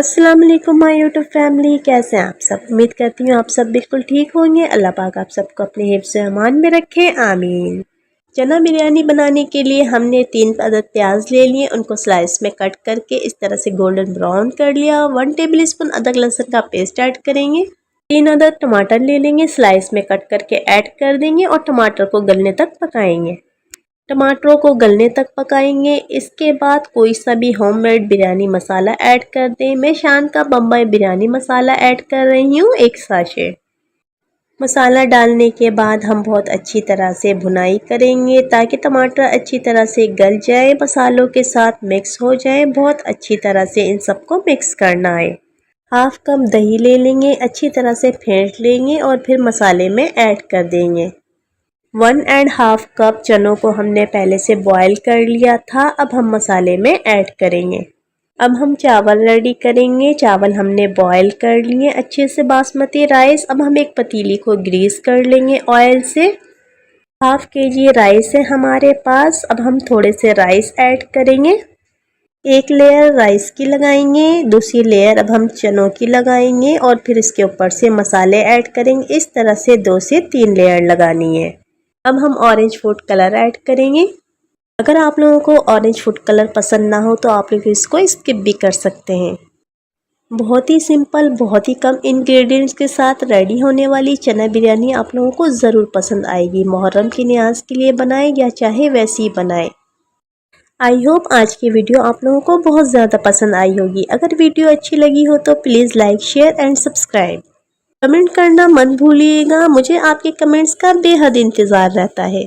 अस्सलाम वालेकुम my YouTube family, कैसे हैं आप सब। उम्मीद करती हूँ आप सब बिल्कुल ठीक होंगे। अल्लाह पाक आप सबको अपने हिफ्ज़ अमान में रखे, आमीन। चना बिरयानी बनाने के लिए हमने 3 अदद प्याज ले लिए, उनको स्लाइस में कट करके इस तरह से गोल्डन ब्राउन कर लिया। 1 टेबल स्पून अदरक लहसुन का पेस्ट ऐड करेंगे। 3 अदद टमाटर ले लेंगे, स्लाइस में कट करके ऐड कर देंगे और टमाटर को गलने तक पकाएंगे। टमाटरों को गलने तक पकाएंगे। इसके बाद कोई सा भी होममेड बिरयानी मसाला ऐड कर दें। मैं शान का बम्बई बिरयानी मसाला ऐड कर रही हूँ, 1 साशे। मसाला डालने के बाद हम बहुत अच्छी तरह से भुनाई करेंगे ताकि टमाटर अच्छी तरह से गल जाए, मसालों के साथ मिक्स हो जाए। बहुत अच्छी तरह से इन सबको मिक्स करना है। हाफ कप दही ले लेंगे, अच्छी तरह से फेंट लेंगे और फिर मसाले में ऐड कर देंगे। 1.5 कप चनों को हमने पहले से बॉईल कर लिया था, अब हम मसाले में ऐड करेंगे। अब हम चावल रेडी करेंगे। चावल हमने बॉईल कर लिए अच्छे से, बासमती राइस। अब हम एक पतीली को ग्रीस कर लेंगे ऑयल से। हाफ केजी राइस है हमारे पास। अब हम थोड़े से राइस ऐड करेंगे। एक लेयर राइस की लगाएंगे, दूसरी लेयर अब हम चनों की लगाएंगे और फिर इसके ऊपर से मसाले ऐड करेंगे। इस तरह से 2 से 3 लेयर लगानी है। अब हम ऑरेंज फूड कलर ऐड करेंगे। अगर आप लोगों को ऑरेंज फूड कलर पसंद ना हो तो आप लोग इसको स्किप भी कर सकते हैं। बहुत ही सिंपल, बहुत ही कम इंग्रेडिएंट्स के साथ रेडी होने वाली चना बिरयानी आप लोगों को ज़रूर पसंद आएगी। मुहर्रम की न्याज के लिए बनाए या चाहे वैसी ही बनाए। आई होप आज की वीडियो आप लोगों को बहुत ज़्यादा पसंद आई होगी। अगर वीडियो अच्छी लगी हो तो please like, share and subscribe. Comment करना मत भूलिएगा, मुझे आपके कमेंट्स का बेहद इंतज़ार रहता है।